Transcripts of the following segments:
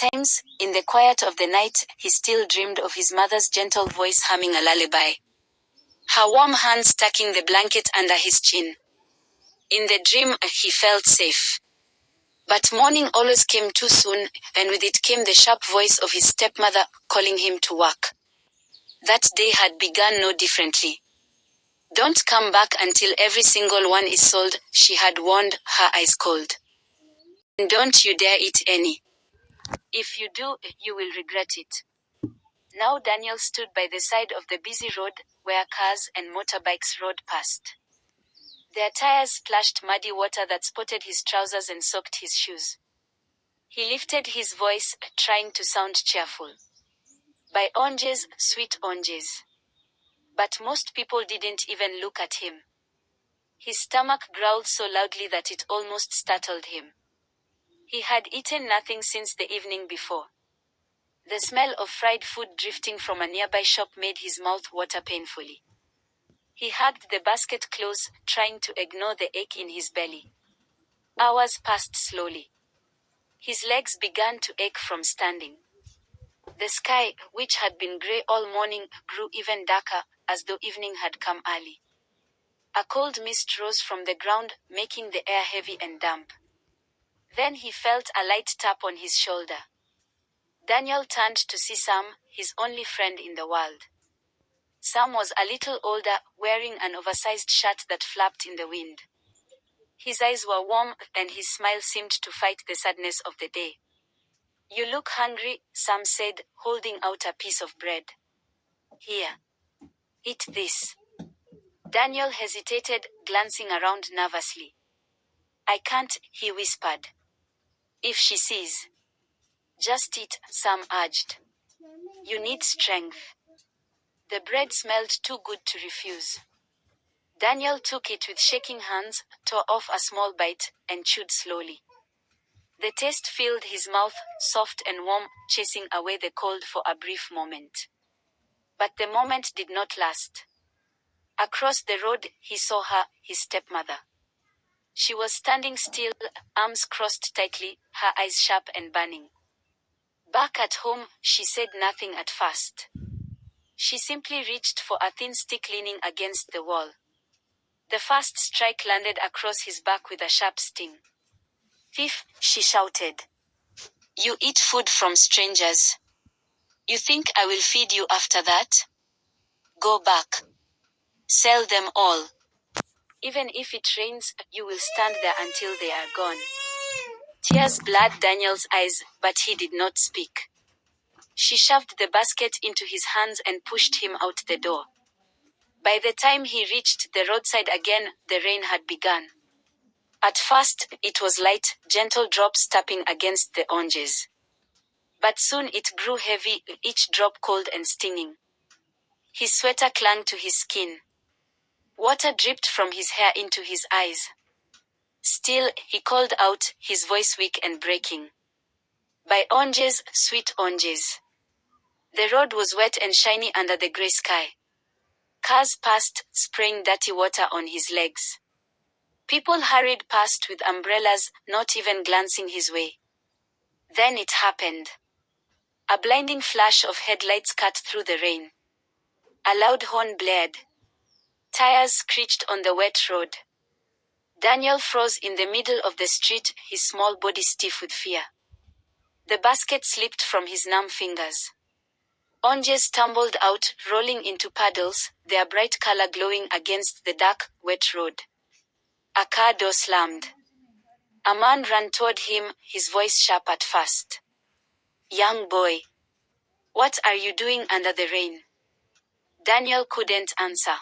Sometimes, in the quiet of the night, he still dreamed of his mother's gentle voice humming a lullaby. Her warm hands tucking the blanket under his chin. In the dream, he felt safe. But morning always came too soon, and with it came the sharp voice of his stepmother, calling him to work. That day had begun no differently. "Don't come back until every single one is sold," she had warned, her eyes cold. "And don't you dare eat any. If you do, you will regret it." Now Daniel stood by the side of the busy road, where cars and motorbikes rode past. Their tires splashed muddy water that spotted his trousers and soaked his shoes. He lifted his voice, trying to sound cheerful. "Buy oranges, sweet oranges." But most people didn't even look at him. His stomach growled so loudly that it almost startled him. He had eaten nothing since the evening before. The smell of fried food drifting from a nearby shop made his mouth water painfully. He hugged the basket close, trying to ignore the ache in his belly. Hours passed slowly. His legs began to ache from standing. The sky, which had been gray all morning, grew even darker, as though evening had come early. A cold mist rose from the ground, making the air heavy and damp. Then he felt a light tap on his shoulder. Daniel turned to see Sam, his only friend in the world. Sam was a little older, wearing an oversized shirt that flapped in the wind. His eyes were warm, and his smile seemed to fight the sadness of the day. "You look hungry," Sam said, holding out a piece of bread. "Here. Eat this." Daniel hesitated, glancing around nervously. "I can't," he whispered. "If she sees." "Just eat," Sam urged. "You need strength." The bread smelled too good to refuse. Daniel took it with shaking hands, tore off a small bite, and chewed slowly. The taste filled his mouth, soft and warm, chasing away the cold for a brief moment. But the moment did not last. Across the road, he saw her, his stepmother. She was standing still, arms crossed tightly, her eyes sharp and burning. Back at home, she said nothing at first. She simply reached for a thin stick leaning against the wall. The first strike landed across his back with a sharp sting. "Thief," she shouted. "You eat food from strangers. You think I will feed you after that? Go back. Sell them all. Even if it rains, you will stand there until they are gone." Tears blurred Daniel's eyes, but he did not speak. She shoved the basket into his hands and pushed him out the door. By the time he reached the roadside again, the rain had begun. At first, it was light, gentle drops tapping against the oranges. But soon it grew heavy, each drop cold and stinging. His sweater clung to his skin. Water dripped from his hair into his eyes. Still, he called out, his voice weak and breaking. "Buy oranges, sweet oranges." The road was wet and shiny under the gray sky. Cars passed, spraying dirty water on his legs. People hurried past with umbrellas, not even glancing his way. Then it happened. A blinding flash of headlights cut through the rain. A loud horn blared. Tires screeched on the wet road. Daniel froze in the middle of the street, his small body stiff with fear. The basket slipped from his numb fingers. Oranges tumbled out, rolling into puddles, their bright color glowing against the dark, wet road. A car door slammed. A man ran toward him, his voice sharp at first. "Young boy. What are you doing under the rain?" Daniel couldn't answer.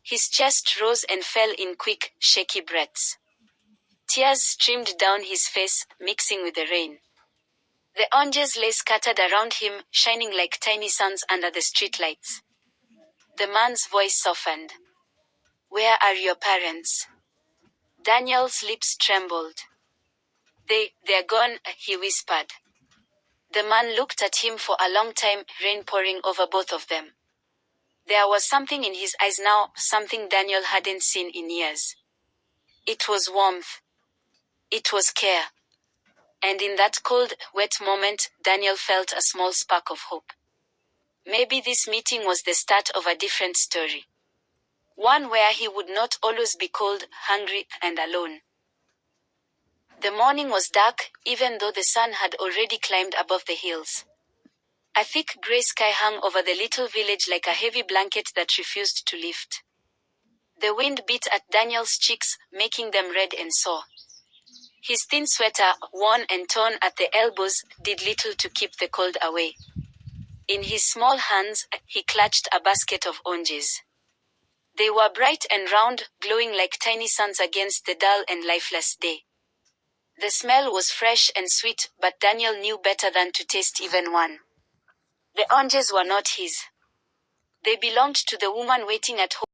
His chest rose and fell in quick, shaky breaths. Tears streamed down his face, mixing with the rain. The oranges lay scattered around him, shining like tiny suns under the streetlights. The man's voice softened. "Where are your parents?" Daniel's lips trembled. They're gone," he whispered. The man looked at him for a long time, rain pouring over both of them. There was something in his eyes now, something Daniel hadn't seen in years. It was warmth. It was care. And in that cold, wet moment, Daniel felt a small spark of hope. Maybe this meeting was the start of a different story. One where he would not always be cold, hungry, and alone. The morning was dark, even though the sun had already climbed above the hills. A thick grey sky hung over the little village like a heavy blanket that refused to lift. The wind beat at Daniel's cheeks, making them red and sore. His thin sweater, worn and torn at the elbows, did little to keep the cold away. In his small hands, he clutched a basket of oranges. They were bright and round, glowing like tiny suns against the dull and lifeless day. The smell was fresh and sweet, but Daniel knew better than to taste even one. The oranges were not his. They belonged to the woman waiting at home.